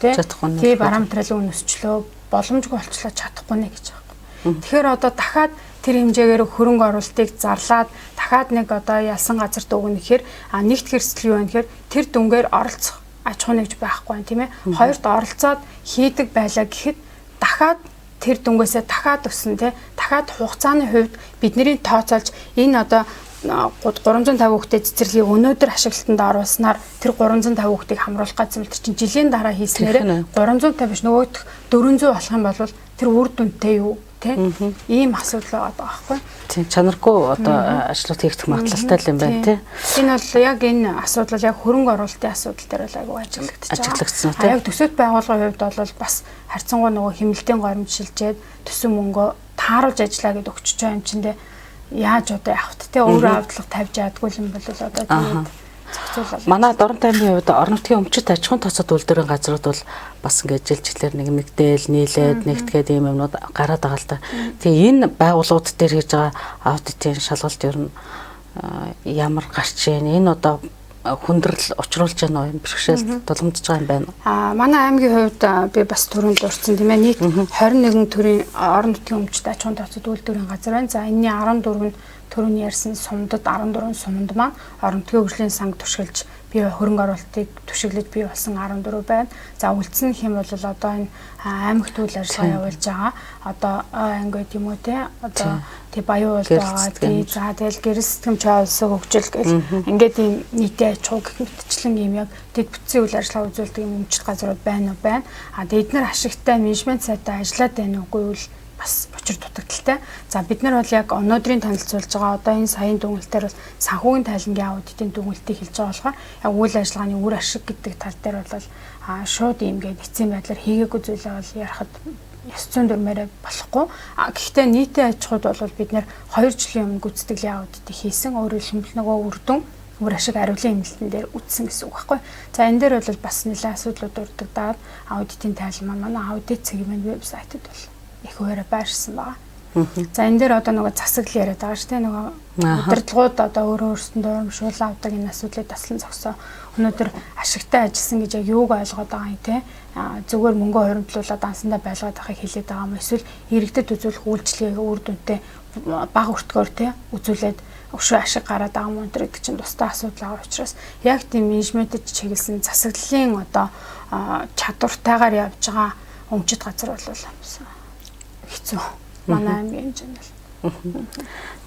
тий параметрын үн өсчлөө боломжгүй болчлоо чадахгүй нэ гэж байгаа. Тэгэхээр одоо дахиад тэр хэмжээгээр хөрөнгө оруулалтыг зарлаад дахиад нэг одоо ялсан газарт өгнө гэхээр нэгт хэрсэл юу вэ гэхээр тэр дүнгээр оролцох аж ахуйн нэгж байхгүй юм тийм ээ. Хоёрт оролцоод хийдэг байлаа гэхэд дахиад тэр дүнгээсээ дахиад өснө тий дахиад хугацааны хувьд бидний тооцоолж энэ одоо 350 хүүхдэд цэцэрлэгийг өнөөдөр ашиглалтанд оруулснаар тэр 350 хүүхдийг хамруулах гэсэн мэт чинь жилийн дараа хийснээр 350 биш нөгөөх 400 болох юм бол тэр үр дүнтэй юу тий ийм асуудал байгаа байхгүй
тий чанаргүй одоо ажлууд хийх магадлалтай юм байна тий
энэ бол яг энэ асуудал яг хөрөнгө оруулалтын асуудал дээр бол айгүй
ажиглагдсан тий
яг төсөвт байгууллагын хувьд бол бас харьцангуй нөгөө хэмнэлтийн горимж шилжээд төсөв мөнгө тааруулж ажиллаа гэдээ өгчөж байгаа юм чинь яаж одоо явахт те өөрөө авдлага тавьж яадгүй юм бол одоо тэгээд зохицуулаад.
Манай Дорн таймны хувьд орон нутгийн өмчит аж ахуйн тооцоод үйлдвэрийн газрууд бол бас ингээд жилчлэр нэг мэдээлэл нийлээд нэгтгээд ийм юмнууд гараад байгаа л да. Тэгээ энэ байгууллагууд дээр хийж байгаа аудитын шалгалт ер нь ямар гарч ийн энэ одоо хүндрэл учруулж байгаа юм бэрхшээл тулгамдж байгаа юм байна.
Манай аймгийн хувьд би бас түрүүнд дурдсан тийм ээ нийт 21 төрлийн орон нутгийн өмчит аж ахуйн тооцоод үйлдвэрийн газар байна. За энэний 14 нь түрүүний ярьсан сумдад 14 сумд маань орон нутгийн хөгжлийн санг түшгэлж бий хөрөнгө оруулалтыг түшиглэж бий болсон 14 байна. За үлдсэн хэм бол одоо энэ аймагт үйл ажиллагаа явуулж байгаа. Одоо ангид юм уу те одоо тий баян уул байгаа. Тий за тэгэл гэрэл сэтгэмж хаалсаг хөгжил гэл ингээд ийм нийтийн аж ахуй гэх мэтчлэн ийм яг дэд бүтцийн үйл ажиллагаа үзүүлдэг юм өмчит газрууд байна уу байна. Тэгээд эдгээр ашигтай менежмент сайтай ажиллаад байна уугүй юу бас учир дутагдaltaй. За бид нар бол яг өнөөдрийн танилцуулж байгаа одоо энэ саяын дүгнэлтээр бол санхүүгийн тайлангийн аудитын дүгнэлтийг хэлж байгаа болохоор яг үйл ажиллагааны үр ашиг гэдэг тал дээр бол шууд иймгээд эцсийн байдлаар хийгээгүй зүйлээ бол ярахад ёс зүйн дүрмээрээ болохгүй. Гэхдээ нийтийн аж ахуйд бол бид нэр 2 жилийн өмнө гүйцэтгэлийн аудитыг хийсэн. Өөрөөр хэлбэл нөгөө үрдүн үр ашиг ариулын эмнэлтэн дээр үтсэн гэсэн үг байхгүй. За энэ дээр бол бас нэлээд асуудлууд урддаг. Аудитын тайлбар маань манай аудит цэгийн вебсайтад бол их хуваараа байршсан байгаа. За энэ дээр одоо нөгөө засаглал яриад байгаа шүү дээ. Нөгөө удирдлагууд одоо өөрөө өөрсөндөө урамшуул авдаг энэ асуудлыг таслан зогсоо. Өнөөдөр ашигтай ажилласан гэж яг юуг ойлгоод байгаа юм те. Зүгээр мөнгө хоримтлуулаад ансандаа байлгаад байхыг хэлээд байгаа юм. Эсвэл иргэдэд үзүүлэх үйлчлэгийг үр дүнтэй бага өртгөөр те үзүүлээд өшөө ашиг гараад байгаа юм өнтер гэдэг чинь тусдаа асуудал байгаа учраас яг тийм менежментэд чиглэсэн засаглалын одоо чадвартайгаар явж байгаа өмчит газар бол хэцүү. Манай аймгийн хэмжээнд.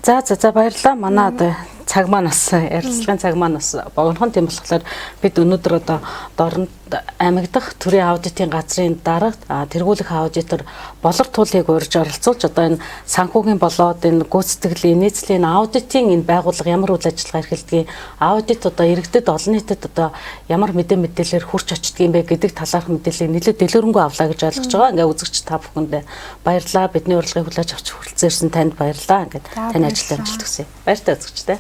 За баярлалаа. Манай одоо цаг маань бас ярилцлагын цаг маань бас богинохон тийм болохоор бид өнөөдөр одоо Дорнод аймагдах төрийн аудитын газрын дарга тэргүүлэх аудитор Болор Туулыг урьж оролцуулж одоо энэ санхүүгийн болоод энэ гүйцэтгэлийн нийцлийн аудитын энэ байгууллага ямар үйл ажиллагаа эрхэлдэг, аудит одоо иргэдэд олон нийтэд одоо ямар мэдээлэлээр хүрч очдөг юм бэ гэдэг талаарх мэдээллийг нэлээд дэлгэрэнгүй авлаа гэж ойлгож байгаа. Ингээ үзэгч та бүхэндээ баярлалаа. Бидний урилгыг хүлээж авч хүрэлцээрсэн танд баярлалаа. Ингээд тань ажил амжилт хүсье. Баяртай үзэгчтэй.